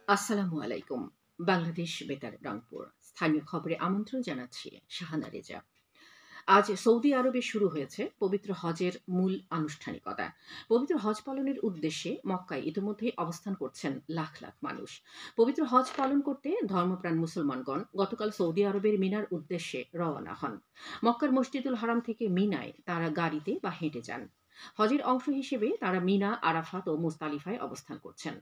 আসসালামু আলাইকুম। বাংলাদেশ বেতার রংপুর। স্থানীয় খবরে আমন্ত্রণ জানাচ্ছি শাহানা রেজা। আজ সৌদি আরবে শুরু হয়েছে পবিত্র হজের মূল আনুষ্ঠানিকতা। পবিত্র হজ পালনের উদ্দেশ্যে মক্কায় ইতিমধ্যেই অবস্থান করছেন লাখ লাখ মানুষ। পবিত্র হজ পালন করতে ধর্মপ্রাণ মুসলমানগণ গতকাল সৌদি আরবের মিনার উদ্দেশ্যে রওনা হন। মক্কার মসজিদুল হারাম থেকে মিনায় তারা গাড়িতে বা হেঁটে যান। হজের অংশ হিসেবে তারা মিনা, আরাফাত ও মুজদালিফায় অবস্থান করছেন।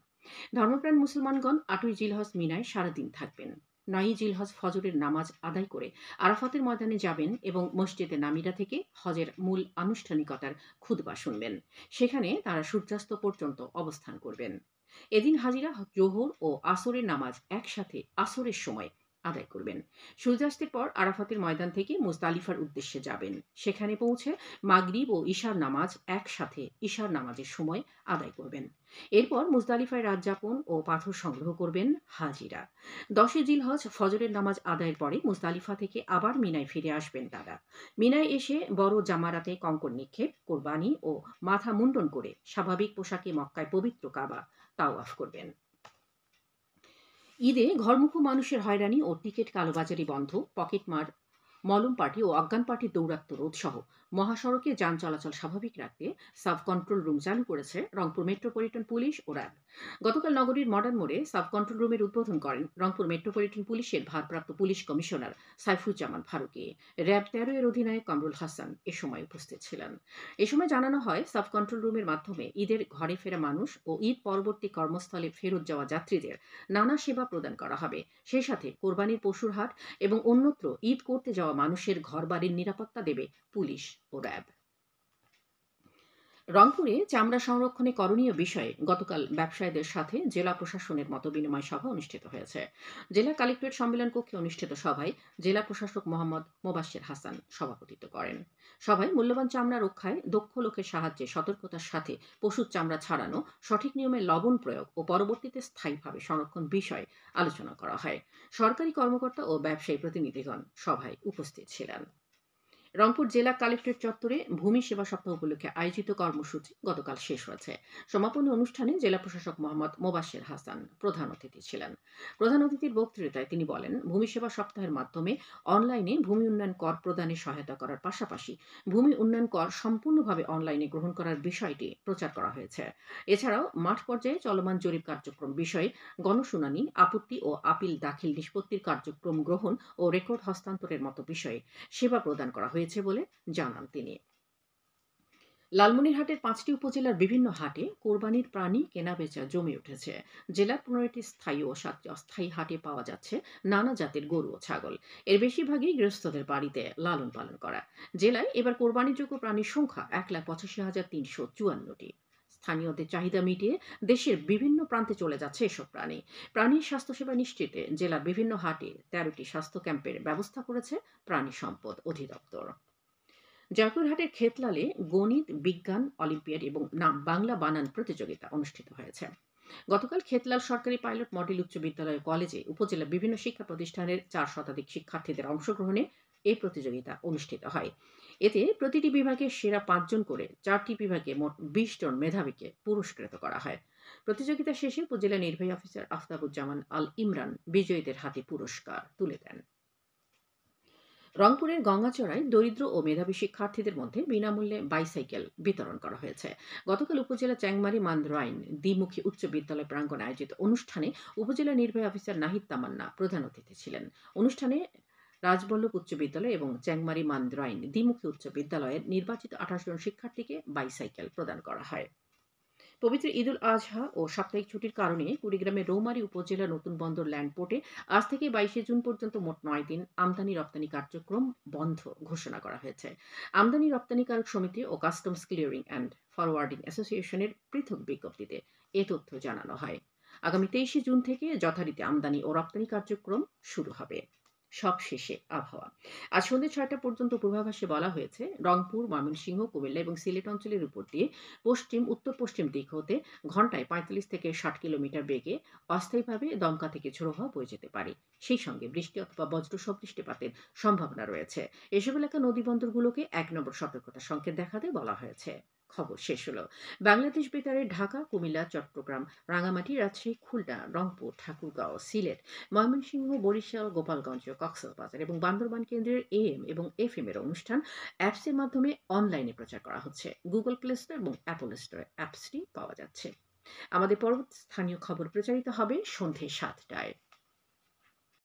ধর্মপ্রাণ মুসলমানগণ ৮ই জিলহজ মিনায় সারাদিন থাকবেন। ৯ই জিলহজ ফজরের নামাজ আদায় করে আরাফাতের ময়দানে যাবেন এবং মসজিদে নামিরা থেকে হজের মূল আনুষ্ঠানিকতার খুতবা শুনবেন। সেখানে তারা সূর্যাস্ত পর্যন্ত অবস্থান করবেন। এদিন হাজিরা জোহর ও আসরের নামাজ একসাথে আসরের সময় আদায় করবেন। সূর্যাস্তের পর আরাফাতের ময়দান থেকে মুজদালিফার উদ্দেশ্যে যাবেন। সেখানে পৌঁছে মাগরিব ও ঈশার নামাজ একসাথে ঈশার নামাজের সময় আদায় করবেন। এরপর মুজদালিফায় রাত যাপন ও পাথর সংগ্রহ করবেন হাজিরা। ১০ই জিলহজ ফজরের নামাজ আদায়ের পরে মুজদালিফা থেকে আবার মিনায় ফিরে আসবেন তারা। মিনায় এসে বড় জামারাতে কঙ্কর নিক্ষেপ, কোরবানি ও মাথা মুন্ডন করে স্বাভাবিক পোশাকে মক্কায় পবিত্র কাবা তাওয়াফ করবেন। ঈদে ঘরমুখো মানুষের হয়রানি ও টিকিট কালোবাজারি বন্ধ, পকেটমার, মলম পার্টি ও অজ্ঞান পার্টির দৌরাত্ম্য রোধ সহ মহাসড়কে যান চলাচল স্বাভাবিক রাখতে সাব কন্ট্রোল রুম চালু করেছে রংপুর মেট্রোপলিটন পুলিশ ও র্যাব। গতকাল নগরীর মডার্ন মোড়ে সাব কন্ট্রোল রুমের উদ্বোধন করেন রংপুর মেট্রোপলিটন পুলিশের ভারপ্রাপ্ত police commissioner Saifuzzaman Faruqui. RAB ১৩ এর অধিনায়ক কামরুল হাসান এ সময় উপস্থিত ছিলেন। এ সময় জানানো হয়, সাব কন্ট্রোল রুমের মাধ্যমে ঈদের ঘরে ফেরা মানুষ ও ঈদ পরবর্তী কর্মস্থলে ফেরত যাওয়া যাত্রীদের নানা সেবা প্রদান করা হবে। সেই সাথে কোরবানির পশুর হাট এবং অন্যত্র ঈদ করতে যাওয়া মানুষের ঘরবাড়ির নিরাপত্তা দেবে পুলিশ ও র্যাব। রংপুরে চামড়া সংরক্ষণে করণীয় বিষয়ে গতকাল ব্যবসায়ীদের সাথে জেলা প্রশাসনের মতবিনিময় সভা অনুষ্ঠিত হয়েছে। জেলা কালেক্টরেট সম্মেলন কক্ষে অনুষ্ঠিত সভায় জেলা প্রশাসক মোহাম্মদ মোবাশ্বের হাসান সভাপতিত্ব করেন। সভায় মূল্যবান চামড়া রক্ষায় দক্ষ লোকের সাহায্যে সতর্কতার সাথে পশুর চামড়া ছাড়ানো, সঠিক নিয়মে লবণ প্রয়োগ ও পরবর্তীতে স্থায়ীভাবে সংরক্ষণ বিষয়ে আলোচনা করা হয়। সরকারি কর্মকর্তা ও ব্যবসায়ী প্রতিনিধিগণ সভায় উপস্থিত ছিলেন। রংপুর জেলা কালেক্টরেট চত্বরে ভূমি সেবা সপ্তাহ উপলক্ষে আয়োজিত কর্মসূচি গতকাল শেষ হয়েছে। সমাপনী অনুষ্ঠানে জেলা প্রশাসক মোহাম্মদ মোবাশ্বের হাসান প্রধান অতিথি ছিলেন। প্রধান অতিথির বক্তৃতায় তিনি বলেন, ভূমি সেবা সপ্তাহের মাধ্যমে অনলাইনে ভূমি উন্নয়ন কর প্রদানে সহায়তা করার পাশাপাশি ভূমি উন্নয়ন কর সম্পূর্ণভাবে অনলাইনে গ্রহণ করার বিষয়টি প্রচার করা হয়েছে। এছাড়াও মাঠ পর্যায়ে চলমান জরিপ কার্যক্রম বিষয়ে গণশুনানি, আপত্তি ও আপিল দাখিল নিষ্পত্তির কার্যক্রম গ্রহণ ও রেকর্ড হস্তান্তরের মতো বিষয়ে সেবা প্রদান করা হয়েছে বলে জানান তিনি। লালমনিরহাটের ৫টি উপজেলার বিভিন্ন হাটে কোরবানির প্রাণী কেনাবেচা জমে উঠেছে। জেলার ১৫টি স্থায়ী ও ৭টি অস্থায়ী হাটে পাওয়া যাচ্ছে নানা জাতের গরু ও ছাগল। এর বেশিরভাগই গৃহস্থদের বাড়িতে লালন পালন করা। জেলায় এবার কোরবানিযোগ্য প্রাণীর সংখ্যা ১,৮৫,৩৫৪টি। স্থানীয়দের চাহিদা মিটিয়ে দেশের বিভিন্ন প্রান্তে চলে যাচ্ছে এসব প্রাণী। প্রাণীর স্বাস্থ্যসেবা নিশ্চিতে জেলার বিভিন্ন হাটে ১৩টি স্বাস্থ্য ক্যাম্পের ব্যবস্থা করেছে প্রাণী সম্পদ অধিদপ্তর। জয়পুরহাটের খেতলালে গণিত, বিজ্ঞান অলিম্পিয়াড এবং বাংলা বানান প্রতিযোগিতা অনুষ্ঠিত হয়েছে। গতকাল খেতলাল সরকারি পাইলট মডেল উচ্চ বিদ্যালয় কলেজে উপজেলার বিভিন্ন শিক্ষা প্রতিষ্ঠানের ৪ শতাধিক শিক্ষার্থীদের অংশগ্রহণে এই প্রতিযোগিতা অনুষ্ঠিত হয়। এতে প্রতিটি বিভাগে সেরা ৫ জন করে ৪টি বিভাগে মোট ২০ জন মেধাবীকে পুরস্কৃত করা হয়। প্রতিযোগিতা শেষে উপজেলা নির্বাহী অফিসার আফতাবুজ্জামান আল ইমরান বিজয়ীদের হাতে পুরস্কার তুলে দেন। রংপুরের গঙ্গাচড়ায় দরিদ্র ও মেধাবী শিক্ষার্থীদের মধ্যে বিনামূল্যে বাইসাইকেল বিতরণ করা হয়েছে। গতকাল উপজেলা চ্যাংমারি মান্দ্রাইন দ্বিমুখী উচ্চ বিদ্যালয় প্রাঙ্গণে আয়োজিত অনুষ্ঠানে উপজেলা নির্বাহী অফিসার নাহিদ তামান্না প্রধান অতিথি ছিলেন। অনুষ্ঠানে রাজবল্লভ উচ্চ বিদ্যালয় এবং চ্যাংমারি মান্দ্রাইন দ্বিমুখী উচ্চ বিদ্যালয়ের নির্বাচিত ২৮ জন শিক্ষার্থীকে বাইসাইকেল প্রদান করা হয়। পবিত্র ঈদুল আজহা ও সাপ্তাহিক ছুটির কারণে কুড়িগ্রামের রৌমারী উপজেলা নতুন বন্দর ল্যান্ড পোর্টে আজ থেকে ২২শে জুন পর্যন্ত মোট ৯ দিন আমদানি রপ্তানি কার্যক্রম বন্ধ ঘোষণা করা হয়েছে। আমদানি রপ্তানিকারক সমিতি ও কাস্টমস ক্লিয়ারিং অ্যান্ড ফরওয়ার্ডিং অ্যাসোসিয়েশনের পৃথক বিজ্ঞপ্তিতে এ তথ্য জানানো হয়। আগামী ২৩শে জুন থেকে যথারীতি আমদানি ও রপ্তানি কার্যক্রম শুরু হবে। সবশেষে আবহাওয়া। আজ সন্ধ্যে ৬টা পর্যন্ত পূর্বাভাসে বলা হয়েছে, রংপুর, ময়মনসিংহ, কুমিল্লা এবং সিলেট অঞ্চলের উপর দিয়ে উত্তর-পশ্চিম দিক হতে ঘন্টায় ৪৫ থেকে ৬০ কিলোমিটার বেগে অস্থায়ীভাবে দমকা থেকে ঝোড়ো হাওয়া বয়ে যেতে পারে। সেই সঙ্গে বৃষ্টি অথবা বজ্রসহ বৃষ্টিপাতের সম্ভাবনা রয়েছে। এসব এলাকা নদীবন্দরগুলোকে ১ নম্বর সতর্কতা সংকেত দেখাতে বলা হয়েছে। খবর শেষ হলো। বাংলাদেশ বেতারে ঢাকা, কুমিল্লা, চট্টগ্রাম, রাঙ্গামাটি, রাজশাহী, খুলনা, রংপুর, ঠাকুরগাঁও, সিলেট, ময়মনসিংহ, বরিশাল, গোপালগঞ্জ, কক্সবাজার এবং বান্দরবান কেন্দ্রের AM এবং FM এর অনুষ্ঠান অ্যাপসের মাধ্যমে অনলাইনে প্রচার করা হচ্ছে। গুগল প্লে স্টোর এবং অ্যাপল স্টোরে অ্যাপসটি পাওয়া যাচ্ছে। আমাদের পরবর্তী স্থানীয় খবর প্রচারিত হবে সন্ধে ৭টায়।